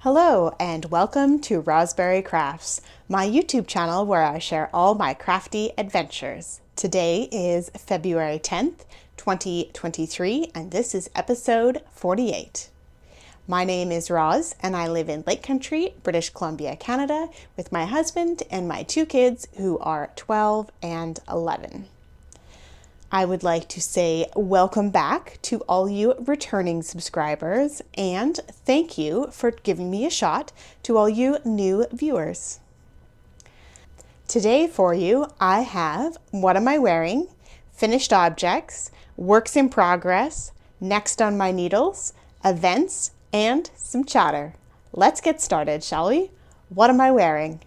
Hello and welcome to Rosberry Crafts, my YouTube channel where I share all my crafty adventures. Today is February 10th, 2023, and this is episode 48. My name is Roz and I live in Lake Country, British Columbia, Canada, with my husband and my two kids who are 12 and 11. I would like to say welcome back to all you returning subscribers and thank you for giving me a shot to all you new viewers. Today for you, I have what am I wearing, finished objects, works in progress, next on my needles, events, and some chatter. Let's get started, shall we? What am I wearing?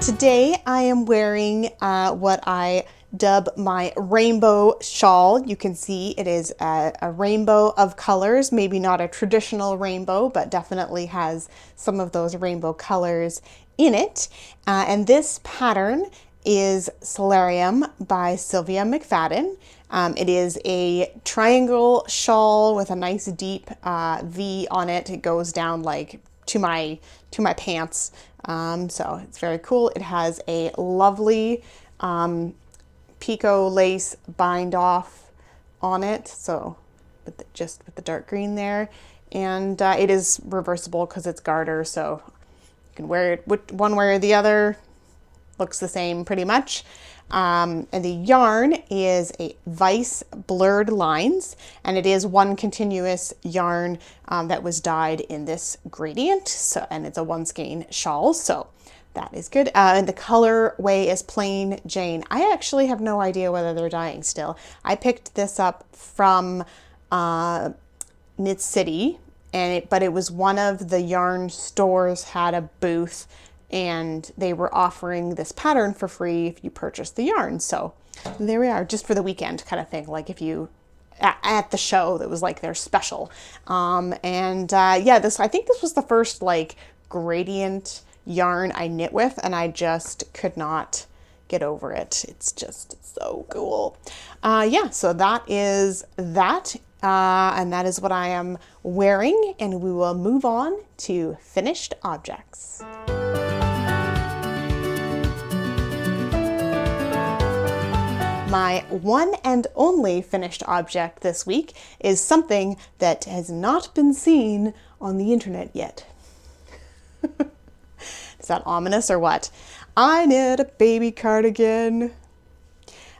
Today I am wearing what I dub my rainbow shawl. You can see it is a rainbow of colors, maybe not a traditional rainbow, but definitely has some of those rainbow colors in it. And this pattern is Solarium by Sylvia McFadden. It is a triangle shawl with a nice deep V on it. It goes down like to my pants. So it's very cool. It has a lovely picot lace bind off on it. So just with the dark green there. And it is reversible because it's garter. So you can wear it one way or the other. Looks the same pretty much. And the yarn is a Vice Blurred Lines, and it is one continuous yarn that was dyed in this gradient. So, and it's a one skein shawl, so that is good. And the colorway is Plain Jane. I actually have no idea whether they're dyeing still. I picked this up from Knit City, but it was one of the yarn stores had a booth, and they were offering this pattern for free if you purchased the yarn. So there we are, just for the weekend kind of thing. Like if you at the show, that was like their special. Yeah, I think this was the first like gradient yarn I knit with, and I just could not get over it. It's just so cool. Yeah, so that is that. And that is what I am wearing, and we will move on to finished objects. My one and only finished object this week is something that has not been seen on the internet yet. Is that ominous or what? I knit a baby cardigan.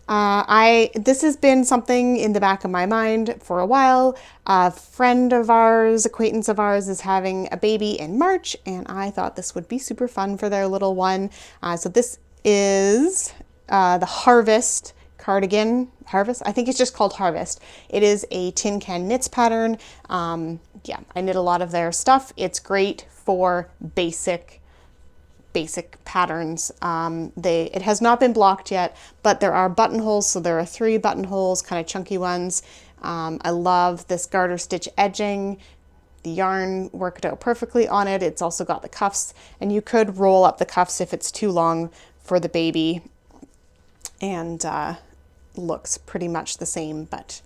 This has been something in the back of my mind for a while. A friend of ours, acquaintance of ours, is having a baby in March, and I thought this would be super fun for their little one. So this is the Harvest cardigan. Harvest? I think it's just called Harvest. It is a Tin Can Knits pattern. Yeah, I knit a lot of their stuff. It's great for basic patterns. It has not been blocked yet, but there are buttonholes. So there are 3 buttonholes, kind of chunky ones. I love this garter stitch edging. The yarn worked out perfectly on it. It's also got the cuffs, and you could roll up the cuffs if it's too long for the baby, and looks pretty much the same, but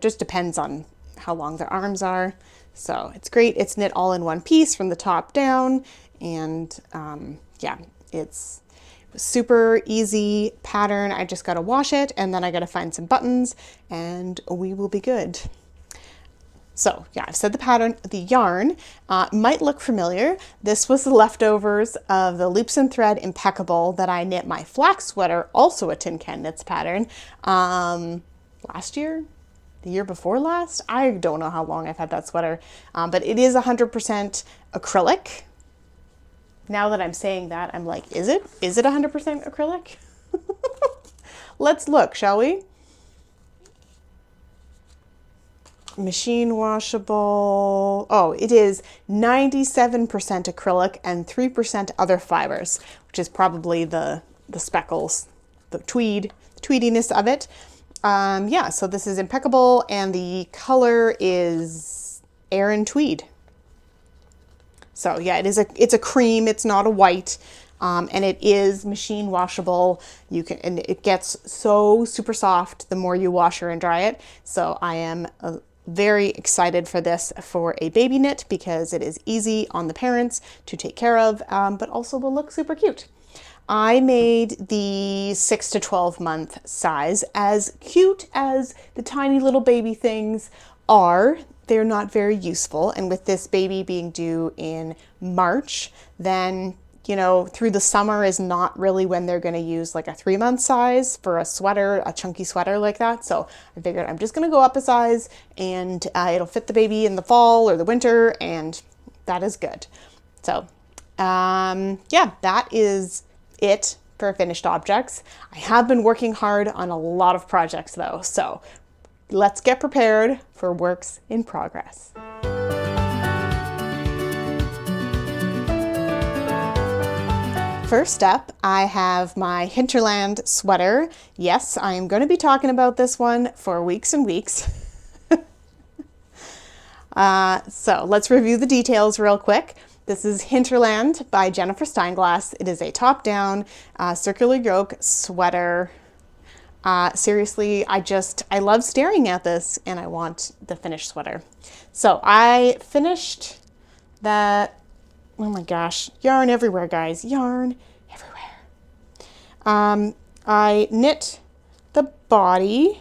just depends on how long their arms are. So it's great. It's knit all in one piece from the top down, and yeah, it's a super easy pattern. I just got to wash it, and then I got to find some buttons, and we will be good. So yeah, I've said the pattern. The yarn might look familiar. This was the leftovers of the Loops and Thread Impeccable that I knit my flax sweater, also a Tin Can Knits pattern, last year, the year before last. I don't know how long I've had that sweater, but it is 100% acrylic. Now that I'm saying that, I'm like, is it 100% acrylic? Let's look, shall we? Machine washable. Oh, it is 97% acrylic and 3% other fibers, which is probably the speckles, the tweediness of it. Yeah, so this is Impeccable, and the color is Aran Tweed. So yeah, it's a cream. It's not a white. And it is machine washable. And it gets so super soft the more you wash or and dry it. So I am very excited for this for a baby knit because it is easy on the parents to take care of, but also will look super cute. I made the 6 to 12 month size. As cute as the tiny little baby things are, they're not very useful. And with this baby being due in March, then through the summer is not really when they're going to use like a 3-month size for a sweater, a chunky sweater like that. So I figured I'm just going to go up a size and it'll fit the baby in the fall or the winter, and that is good. So yeah, that is it for finished objects. I have been working hard on a lot of projects though. So let's get prepared for works in progress. First up, I have my Hinterland sweater. Yes, I am going to be talking about this one for weeks and weeks. So let's review the details real quick. This is Hinterland by Jennifer Steinglass. It is a top-down circular yoke sweater. Seriously, I love staring at this and I want the finished sweater. So I finished that. Oh my gosh, yarn everywhere, guys, yarn everywhere. I knit the body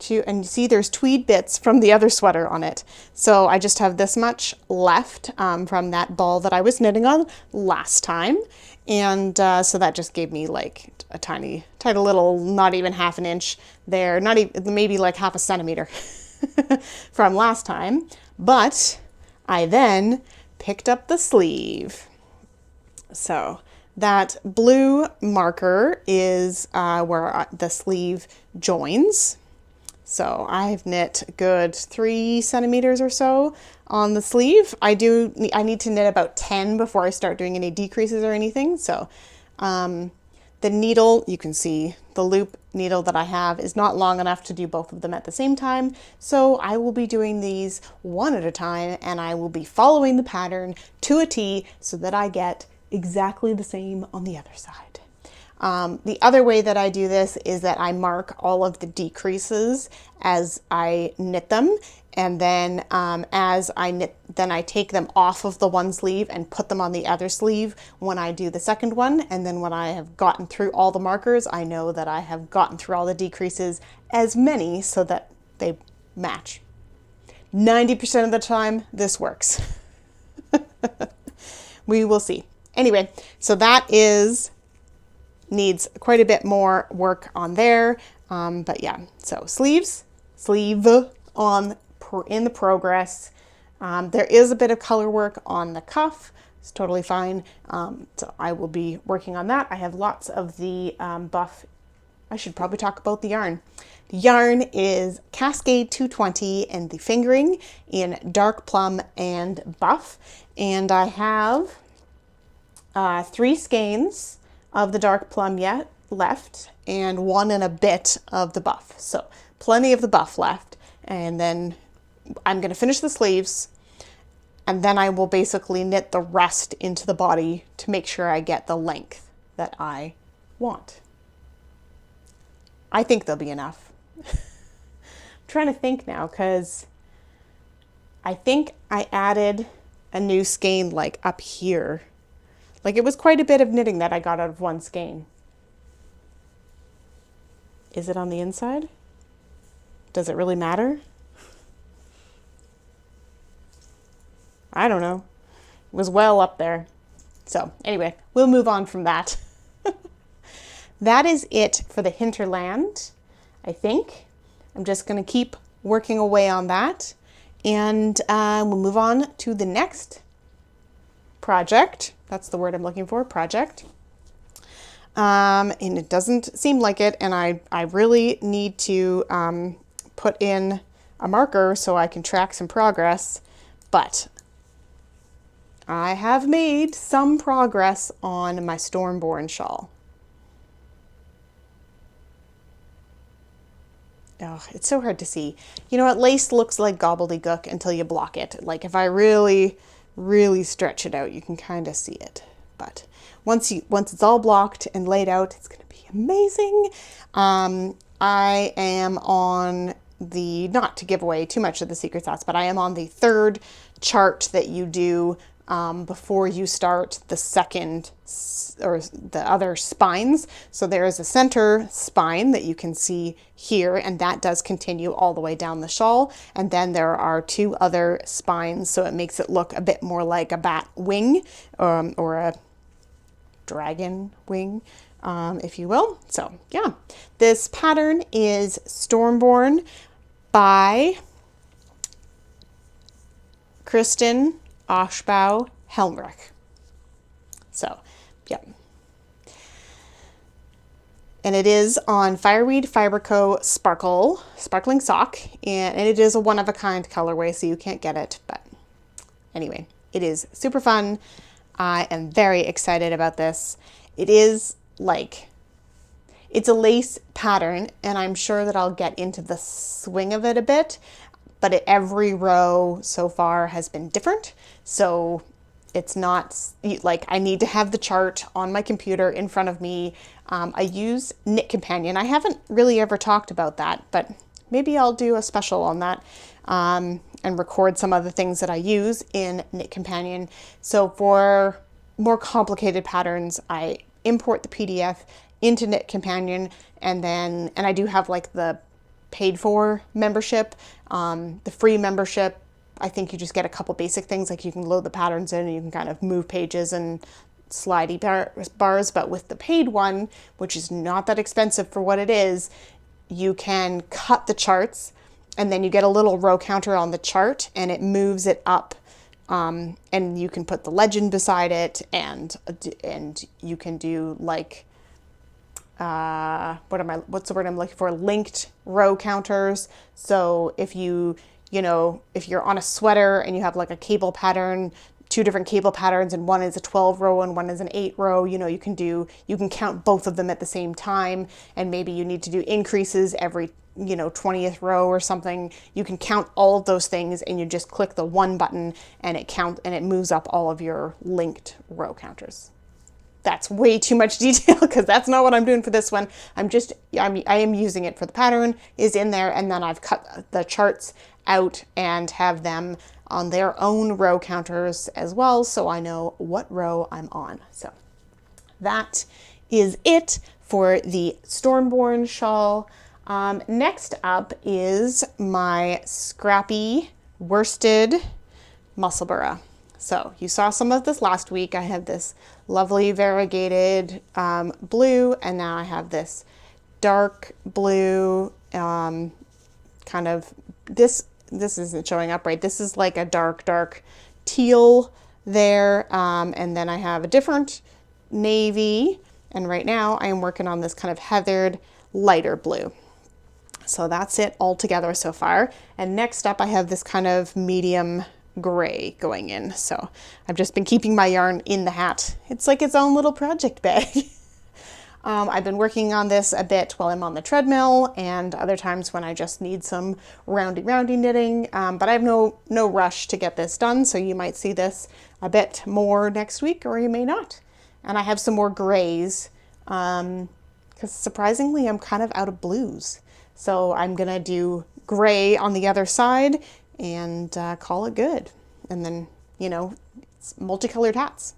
and you see there's tweed bits from the other sweater on it. So I just have this much left from that ball that I was knitting on last time. And so that just gave me like a tiny little, not even half an inch there, not even, maybe like half a centimeter from last time. But I then picked up the sleeve. So that blue marker is where the sleeve joins. So I've knit a good 3 centimeters or so on the sleeve. I need to knit about 10 before I start doing any decreases or anything. So the needle, you can see the loop needle that I have is not long enough to do both of them at the same time. So I will be doing these one at a time, and I will be following the pattern to a T so that I get exactly the same on the other side. The other way that I do this is that I mark all of the decreases as I knit them, and then as I knit, then I take them off of the one sleeve and put them on the other sleeve when I do the second one. And then when I have gotten through all the markers, I know that I have gotten through all the decreases, as many so that they match. 90% of the time, this works. We will see. Anyway, so that needs quite a bit more work on there. But yeah, so sleeve in the progress. There is a bit of color work on the cuff. It's totally fine. So I will be working on that. I have lots of the buff. I should probably talk about the yarn. The yarn is Cascade 220 and the fingering in dark plum and buff. And I have 3 skeins of the dark plum yet left and 1 and a bit of the buff. So plenty of the buff left. And then I'm going to finish the sleeves, and then I will basically knit the rest into the body to make sure I get the length that I want. I think there'll be enough. I'm trying to think now, because I think I added a new skein like up here. Like it was quite a bit of knitting that I got out of one skein. Is it on the inside? Does it really matter? I don't know. It was well up there. So anyway, we'll move on from that. That is it for the Hinterland, I think. I'm just going to keep working away on that. And we'll move on to the next project. That's the word I'm looking for, project. And it doesn't seem like it. And I really need to put in a marker so I can track some progress. But I have made some progress on my Stormborn shawl. Oh, it's so hard to see. You know what? Lace looks like gobbledygook until you block it. Like if I really, really stretch it out, you can kind of see it. But once it's all blocked and laid out, it's going to be amazing. I am on the, not to give away too much of the secret sauce, but I am on the third chart that you do before you start the second or the other spines. So there is a center spine that you can see here, and that does continue all the way down the shawl. And then there are two other spines, so it makes it look a bit more like a bat wing or a dragon wing, if you will. So yeah, this pattern is Stormborn by Kristen Oshbow Helmrich. So, yeah. And it is on Fireweed Fiberco Sparkling Sock, and it is a one-of-a-kind colorway, so you can't get it. But anyway, it is super fun. I am very excited about this. It is like, it's a lace pattern, and I'm sure that I'll get into the swing of it a bit, but every row so far has been different. So it's not like I need to have the chart on my computer in front of me. I use Knit Companion. I haven't really ever talked about that, but maybe I'll do a special on that and record some of the things that I use in Knit Companion. So for more complicated patterns, I import the PDF into Knit Companion, and I do have like the paid for membership. The free membership, I think you just get a couple basic things, like you can load the patterns in and you can kind of move pages and slidey bars. But with the paid one, which is not that expensive for what it is, you can cut the charts, and then you get a little row counter on the chart and it moves it up. And you can put the legend beside it, and you can do like, what's the word I'm looking for? Linked row counters. So if if you're on a sweater and you have like a cable pattern, two different cable patterns, and one is a 12 row and one is an 8 row, you can count both of them at the same time. And maybe you need to do increases every, 20th row or something. You can count all of those things, and you just click the one button and it moves up all of your linked row counters. That's way too much detail because that's not what I'm doing for this one. I am using it for the pattern is in there, and then I've cut the charts out and have them on their own row counters as well, so I know what row I'm on. So that is it for the Stormborn shawl. Next up is my scrappy worsted Musselburgh. So you saw some of this last week. I had this lovely variegated blue, and now I have this dark blue, kind of, this isn't showing up right. This is like a dark teal there. And then I have a different navy, and right now I am working on this kind of heathered lighter blue. So that's it all together so far. And next up I have this kind of medium gray going in. So I've just been keeping my yarn in the hat. It's like its own little project bag. I've been working on this a bit while I'm on the treadmill, and other times when I just need some roundy knitting, but I have no rush to get this done, so you might see this a bit more next week, or you may not. And I have some more grays, because surprisingly I'm kind of out of blues. So I'm gonna do gray on the other side and call it good. And then, it's multicolored hats.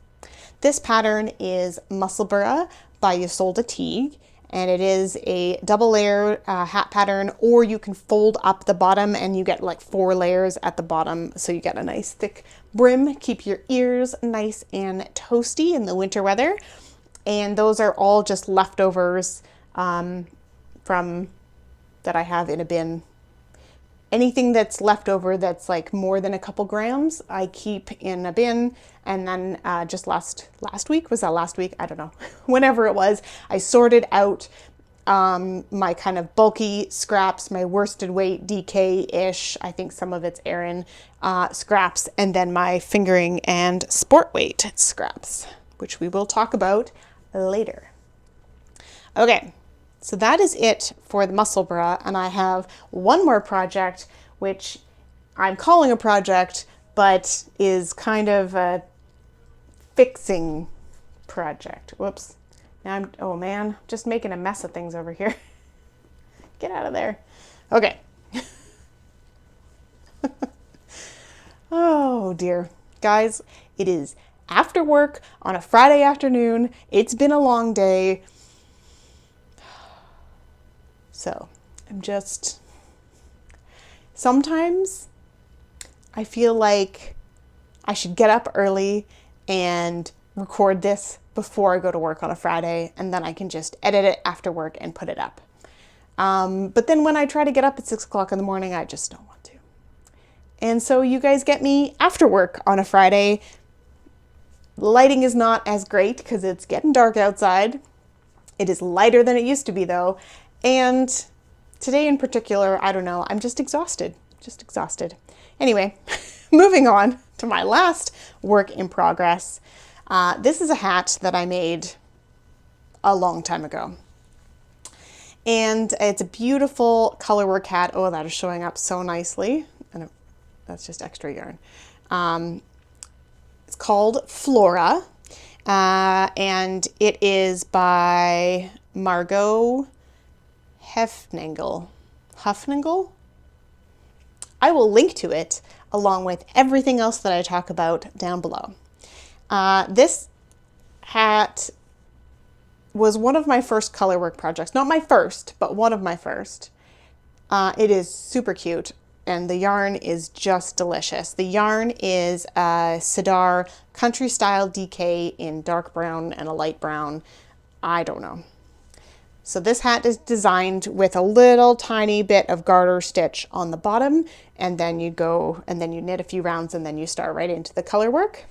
This pattern is Musselburgh by Ysolda Teague, and it is a double layer hat pattern, or you can fold up the bottom and you get like 4 layers at the bottom, so you get a nice thick brim, keep your ears nice and toasty in the winter weather. And those are all just leftovers from that I have in a bin. Anything that's left over that's like more than a couple grams, I keep in a bin. And then just last week, was that last week? I don't know. Whenever it was, I sorted out my kind of bulky scraps, my worsted weight DK-ish, I think some of it's Aran scraps, and then my fingering and sport weight scraps, which we will talk about later. Okay. So that is it for the Musselburgh, and I have one more project, which I'm calling a project, but is kind of a fixing project. Whoops. Now oh man, just making a mess of things over here. Get out of there. Okay. Oh dear. Guys, it is after work on a Friday afternoon. It's been a long day. So sometimes I feel like I should get up early and record this before I go to work on a Friday, and then I can just edit it after work and put it up. But then when I try to get up at 6 o'clock in the morning, I just don't want to. And so you guys get me after work on a Friday. Lighting is not as great because it's getting dark outside. It is lighter than it used to be though. And today in particular, I don't know, I'm just exhausted. Anyway, moving on to my last work in progress. This is a hat that I made a long time ago. And it's a beautiful colorwork hat. Oh, that is showing up so nicely. And that's just extra yarn. It's called Flora. And it is by Margot Hufnagel. I will link to it along with everything else that I talk about down below. This hat was one of my first colorwork projects. Not my first, but one of my first. It is super cute and the yarn is just delicious. The yarn is a Sidar country style DK in dark brown and a light brown. I don't know. So this hat is designed with a little tiny bit of garter stitch on the bottom, and then you knit a few rounds and then you start right into the color work.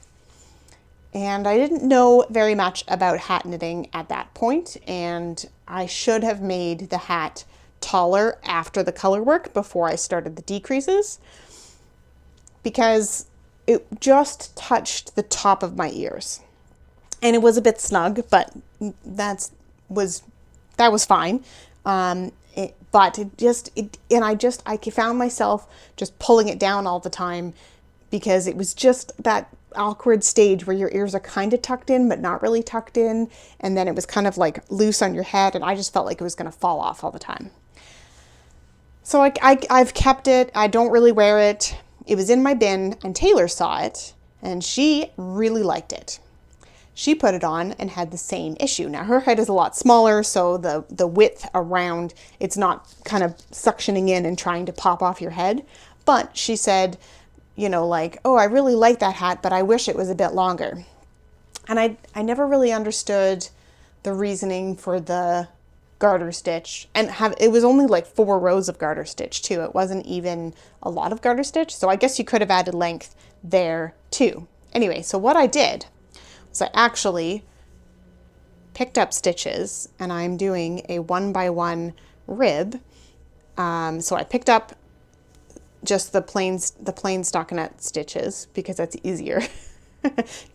And I didn't know very much about hat knitting at that point, and I should have made the hat taller after the color work before I started the decreases, because it just touched the top of my ears. And it was a bit snug, but that was fine. I found myself just pulling it down all the time because it was just that awkward stage where your ears are kind of tucked in, but not really tucked in. And then it was kind of like loose on your head. And I just felt like it was going to fall off all the time. So I've kept it. I don't really wear it. It was in my bin and Taylor saw it and she really liked it. She put it on and had the same issue. Now her head is a lot smaller, so the width around, it's not kind of suctioning in and trying to pop off your head. But she said, you know, like, oh, I really like that hat, but I wish it was a bit longer. And I never really understood the reasoning for the garter stitch, and it was only like 4 rows of garter stitch too. It wasn't even a lot of garter stitch. So I guess you could have added length there too. Anyway, so what I did, so I actually picked up stitches and I'm doing a 1x1 rib. So I picked up just the plain stockinette stitches because that's easier.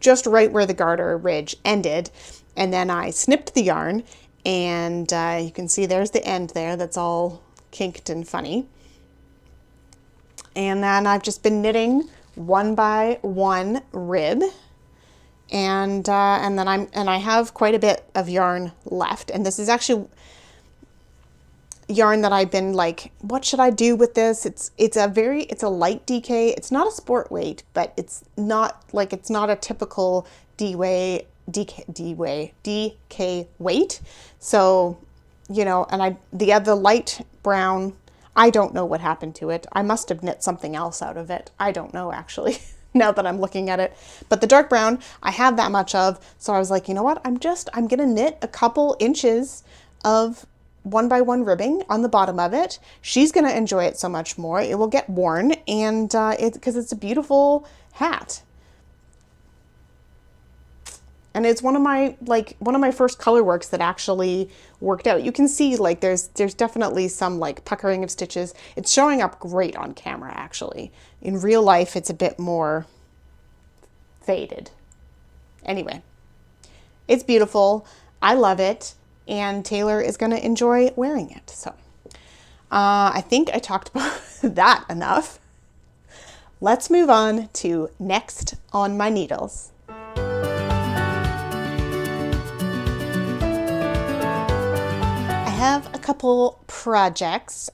Just right where the garter ridge ended. And then I snipped the yarn and you can see there's the end there that's all kinked and funny. And then I've just been knitting 1x1 rib. And then I have quite a bit of yarn left, and this is actually yarn that I've been like, what should I do with this? It's a light DK. It's not a sport weight, but it's not a typical DK weight. So, you know, and the other light brown, I don't know what happened to it. I must have knit something else out of it. I don't know actually. Now that I'm looking at it. But the dark brown, I have that much of. So I was like, you know what? I'm going to knit a couple inches of 1x1 ribbing on the bottom of it. She's going to enjoy it so much more. It will get worn, and because it's a beautiful hat. And it's one of my first color works that actually worked out. You can see like there's definitely some like puckering of stitches. It's showing up great on camera actually. In real life, it's a bit more faded. Anyway, it's beautiful. I love it. And Taylor is going to enjoy wearing it. So I think I talked about that enough. Let's move on to next on my needles. couple projects,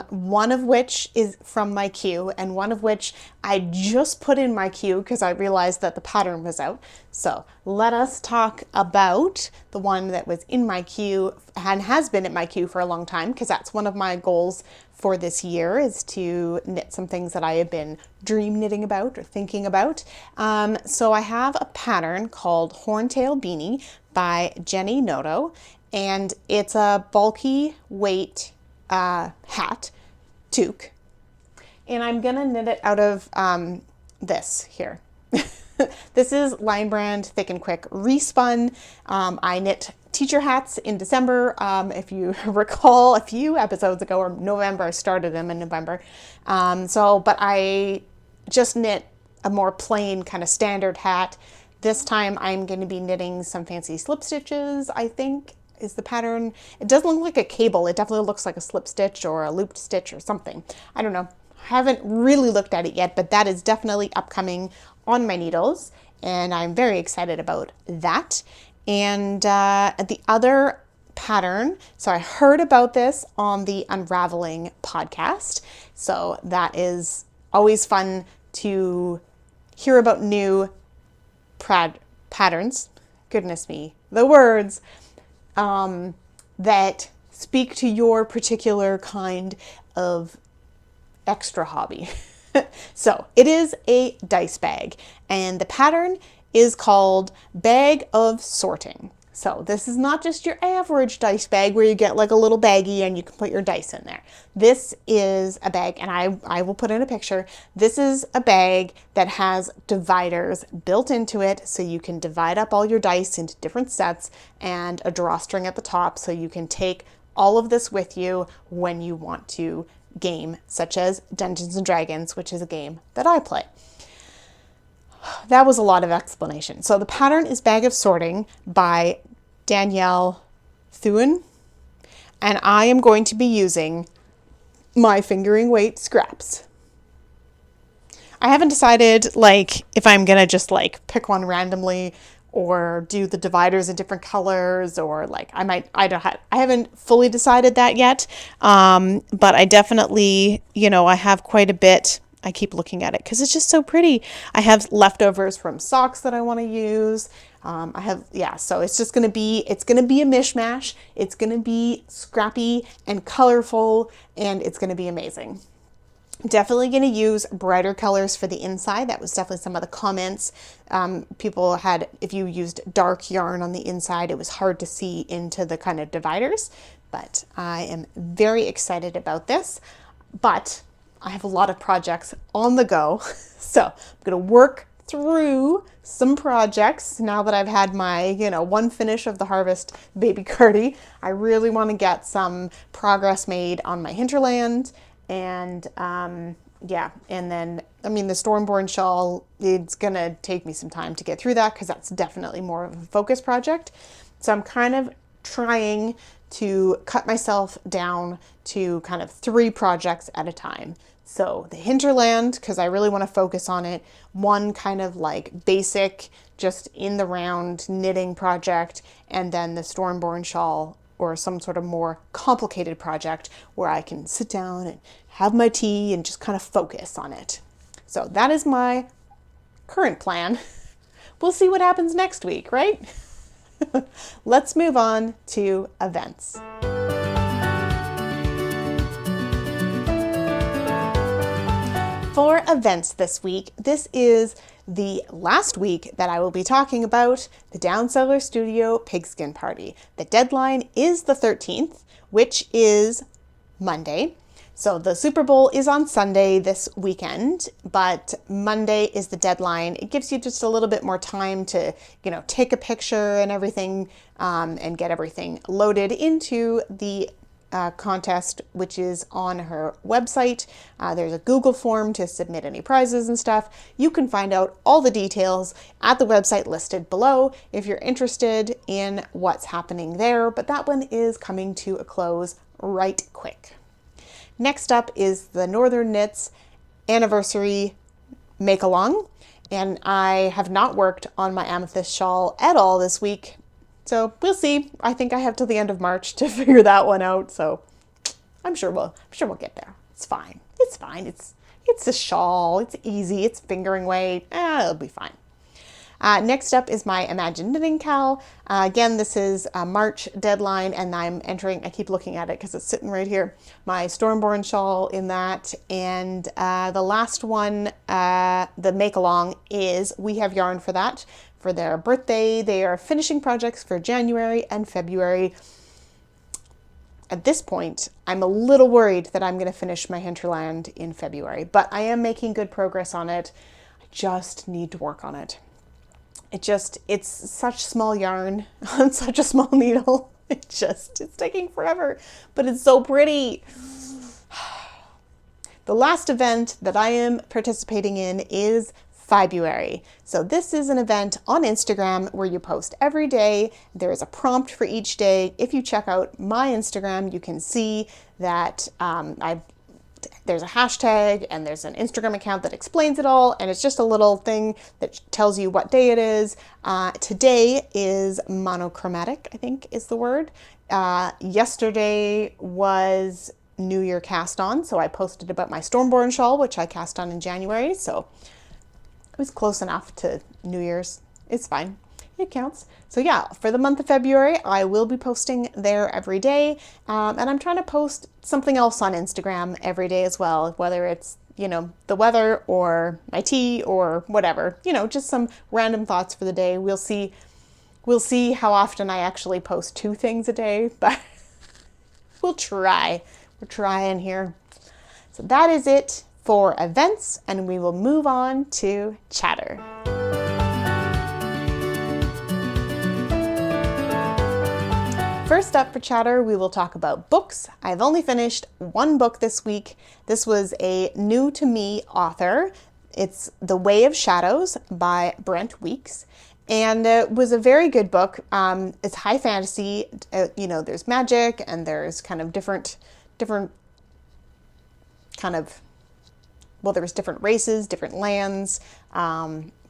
one of which is from my queue and one of which I just put in my queue because I realized that the pattern was out. So let us talk about the one that was in my queue and has been in my queue for a long time, because that's one of my goals for this year, is to knit some things that I have been dream knitting about or thinking about. So I have a pattern called Horntail Beanie by Jenny Noto, and it's a bulky weight hat, toque, and I'm gonna knit it out of this here. This is Line Brand Thick and Quick Respun. I knit teacher hats in December. If you recall, a few episodes ago, or November, I started them in November. But I just knit a more plain kind of standard hat. This time I'm going to be knitting some fancy slip stitches, I think is the pattern. It doesn't look like a cable. It definitely looks like a slip stitch or a looped stitch or something. I don't know. I haven't really looked at it yet, but that is definitely upcoming on my needles, and I'm very excited about that. And the other pattern, so I heard about this on the Unraveling podcast, so that is always fun to hear about new patterns, goodness me, the words, that speak to your particular kind of extra hobby. So it is a dice bag, and the pattern is called Bag of Sorting. So this is not just your average dice bag where you get like a little baggie and you can put your dice in there. This is a bag, and I will put in a picture. This is a bag that has dividers built into it, so you can divide up all your dice into different sets, and a drawstring at the top, so you can take all of this with you when you want to game, such as Dungeons and Dragons, which is a game that I play. That was a lot of explanation. So the pattern is Bag of Sorting by Danielle Thuin, and I am going to be using my fingering weight scraps. I haven't decided if I'm gonna just pick one randomly or do the dividers in different colors, or I haven't fully decided that yet. But I definitely, I have quite a bit. I keep looking at it because it's just so pretty. I have leftovers from socks that I want to use. So it's just going to be, a mishmash. It's going to be scrappy and colorful, and it's going to be amazing. Definitely going to use brighter colors for the inside. That was definitely some of the comments people had. If you used dark yarn on the inside, it was hard to see into the kind of dividers. But I am very excited about this. But I have a lot of projects on the go. So I'm going to work through some projects now that I've had my, one finish of the Harvest Baby Cardi. I really want to get some progress made on my hinterland. And and then, the Stormborn shawl, it's going to take me some time to get through that because that's definitely more of a focus project. So I'm kind of trying to cut myself down to kind of 3 projects at a time. So the hinterland, because I really want to focus on it, one kind of basic, just in the round knitting project, and then the Stormborn shawl, or some sort of more complicated project where I can sit down and have my tea and just kind of focus on it. So that is my current plan. We'll see what happens next week, right? Let's move on to events. For events this week, this is the last week that I will be talking about the Downseller Studio Pigskin Party. The deadline is the 13th, which is Monday. So the Super Bowl is on Sunday this weekend, but Monday is the deadline. It gives you just a little bit more time to, take a picture and everything, and get everything loaded into the contest, which is on her website. There's a Google form to submit any prizes and stuff. You can find out all the details at the website listed below if you're interested in what's happening there, but that one is coming to a close right quick. Next up is the Northern Knits anniversary make-along, and I have not worked on my amethyst shawl at all this week So we'll see. I think I have till the end of March to figure that one out. So I'm sure we'll get there. It's fine. It's fine. It's a shawl. It's easy. It's fingering weight. It'll be fine. Next up is my Imagine Knitting Cal. Again, this is a March deadline, and I'm entering, I keep looking at it because it's sitting right here, my Stormborn shawl in that. And the last one, the make along, is We Have Yarn for that. For their birthday, they are finishing projects for January and February. At this point, I'm a little worried that I'm going to finish my Hinterland in February, but I am making good progress on it. I just need to work on it. It's such small yarn on such a small needle. It's taking forever, but it's so pretty. The last event that I am participating in is February. So this is an event on Instagram where you post every day. There is a prompt for each day. If you check out my Instagram, you can see that there's a hashtag and there's an Instagram account that explains it all, and it's just a little thing that tells you what day it is. Today is monochromatic, I think is the word. Yesterday was New Year cast on, so I posted about my Stormborn shawl, which I cast on in January, so it was close enough to New Year's. It's fine. It counts. So yeah, for the month of February, I will be posting there every day. And I'm trying to post something else on Instagram every day as well, whether it's, the weather or my tea or whatever, just some random thoughts for the day. We'll see how often I actually post 2 things a day, but we'll try. We're trying here. So that is it for events, and we will move on to chatter. First up for chatter, we will talk about books. I've only finished 1 book this week. This was a new to me author. It's The Way of Shadows by Brent Weeks. And it was a very good book. It's high fantasy. There's magic and there's kind of different kind of, well, there was different races, different lands.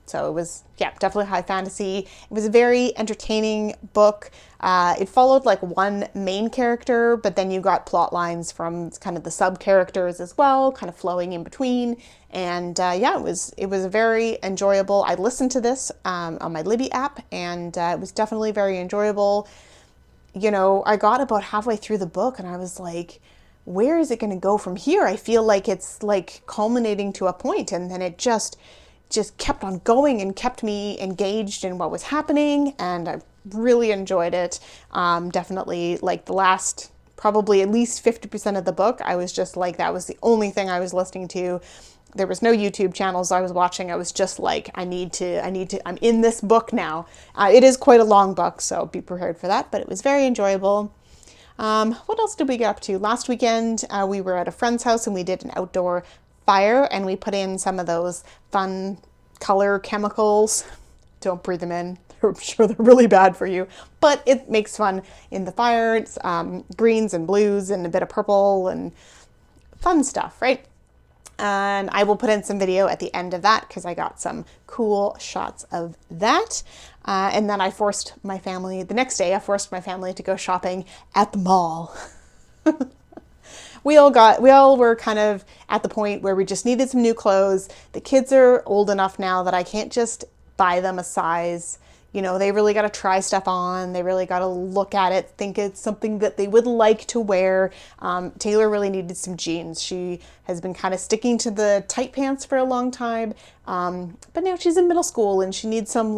So it was, definitely high fantasy. It was a very entertaining book. It followed like one main character, but then you got plot lines from kind of the sub characters as well, kind of flowing in between. And it was very enjoyable. I listened to this on my Libby app, and it was definitely very enjoyable. I got about halfway through the book and I was like, where is it going to go from here? I feel like it's like culminating to a point, and then it just kept on going and kept me engaged in what was happening, and I really enjoyed it. Definitely like the last probably at least 50% of the book, I was just like, that was the only thing I was listening to. There was no YouTube channels I was watching. I was just like, I'm in this book now. It is quite a long book, so be prepared for that, but it was very enjoyable. What else did we get up to? Last weekend, we were at a friend's house and we did an outdoor fire, and we put in some of those fun color chemicals. Don't breathe them in. I'm sure they're really bad for you, but it makes fun in the fire. It's greens and blues and a bit of purple and fun stuff, right? And I will put in some video at the end of that because I got some cool shots of that. And then the next day I forced my family to go shopping at the mall. We all were kind of at the point where we just needed some new clothes. The kids are old enough now that I can't just buy them a size. They really got to try stuff on. They really got to look at it, think it's something that they would like to wear. Taylor really needed some jeans. She has been kind of sticking to the tight pants for a long time. But now she's in middle school and she needs some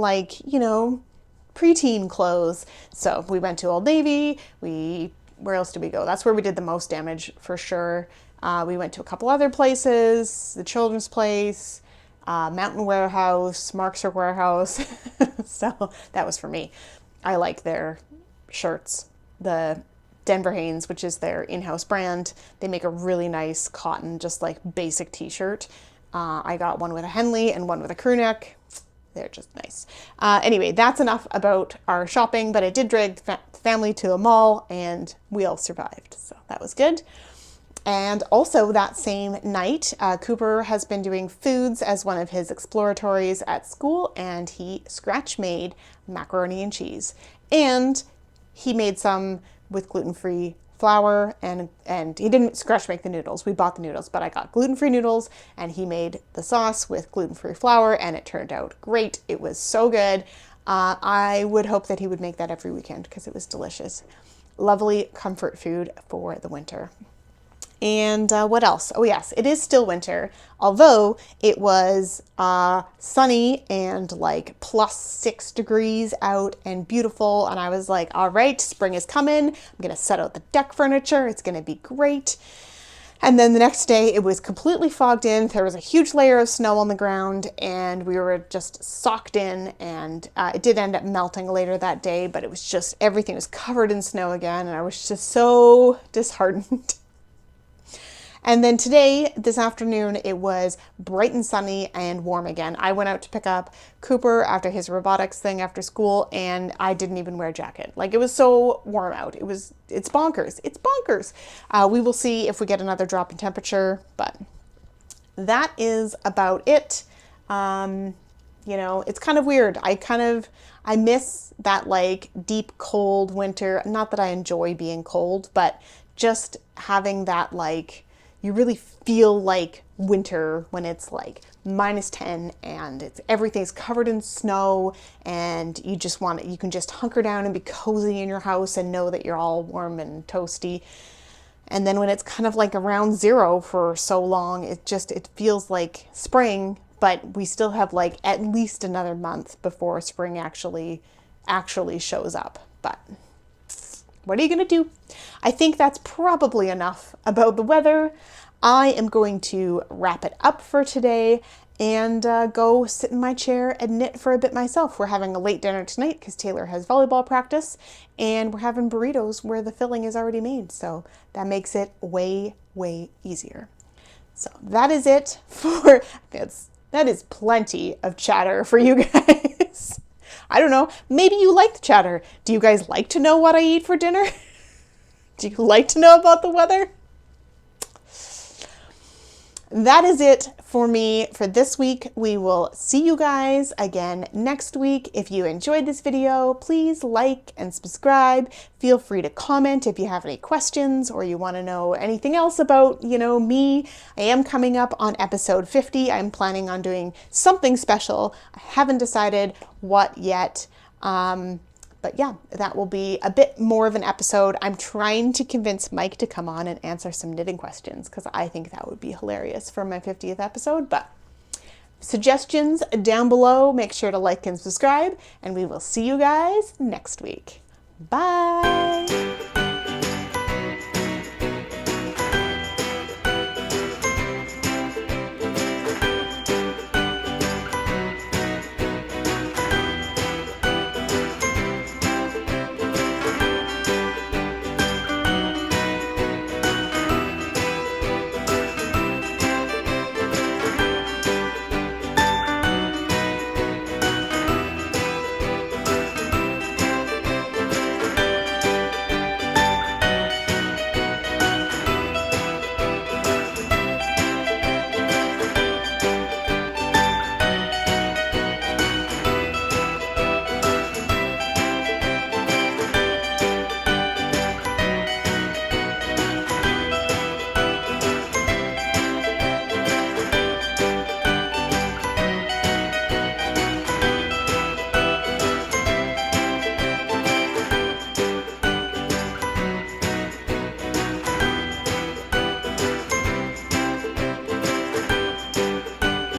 preteen clothes. So we went to Old Navy. Where else did we go? That's where we did the most damage for sure. We went to a couple other places, the Children's Place, Mountain Warehouse, Markser Warehouse. So that was for me. I like their shirts. The Denver Hanes, which is their in-house brand, they make a really nice cotton, just like basic t-shirt. I got one with a Henley and one with a crew neck. They're just nice. Anyway, that's enough about our shopping, but I did drag the family to a mall and we all survived. So that was good. And also that same night, Cooper has been doing foods as one of his exploratories at school, and he scratch made macaroni and cheese. And he made some with gluten-free flour, and he didn't scratch make the noodles. We bought the noodles, but I got gluten-free noodles, and he made the sauce with gluten-free flour, and it turned out great. It was so good. I would hope that he would make that every weekend because it was delicious. Lovely comfort food for the winter. And what else? Oh yes, it is still winter, although it was sunny and like +6 degrees out and beautiful. And I was like, all right, spring is coming. I'm gonna set out the deck furniture. It's gonna be great. And then the next day it was completely fogged in. There was a huge layer of snow on the ground and we were just socked in, and it did end up melting later that day, but it was just, everything was covered in snow again. And I was just so disheartened. And then today, this afternoon, it was bright and sunny and warm again. I went out to pick up Cooper after his robotics thing after school, and I didn't even wear a jacket. Like, it was so warm out. It's bonkers. It's bonkers. We will see if we get another drop in temperature, but that is about it. You know, it's kind of weird. I miss that like deep cold winter. Not that I enjoy being cold, but just having that like, you really feel like winter when it's like -10 and everything's covered in snow, and you can just hunker down and be cozy in your house and know that you're all warm and toasty. And then when it's kind of like around 0 for so long, it feels like spring, but we still have like at least another month before spring actually shows up. But what are you gonna do? I think that's probably enough about the weather. I am going to wrap it up for today and go sit in my chair and knit for a bit myself. We're having a late dinner tonight because Taylor has volleyball practice, and we're having burritos where the filling is already made. So that makes it way, way easier. So that is it for that is plenty of chatter for you guys. I don't know, maybe you like the chatter. Do you guys like to know what I eat for dinner? Do you like to know about the weather? That is it for me for this week. We will see you guys again next week. If you enjoyed this video, please like and subscribe. Feel free to comment if you have any questions or you want to know anything else about, me. I am coming up on episode 50. I'm planning on doing something special. I haven't decided what yet. But yeah, that will be a bit more of an episode. I'm trying to convince Mike to come on and answer some knitting questions because I think that would be hilarious for my 50th episode. But suggestions down below. Make sure to like and subscribe, and we will see you guys next week. Bye.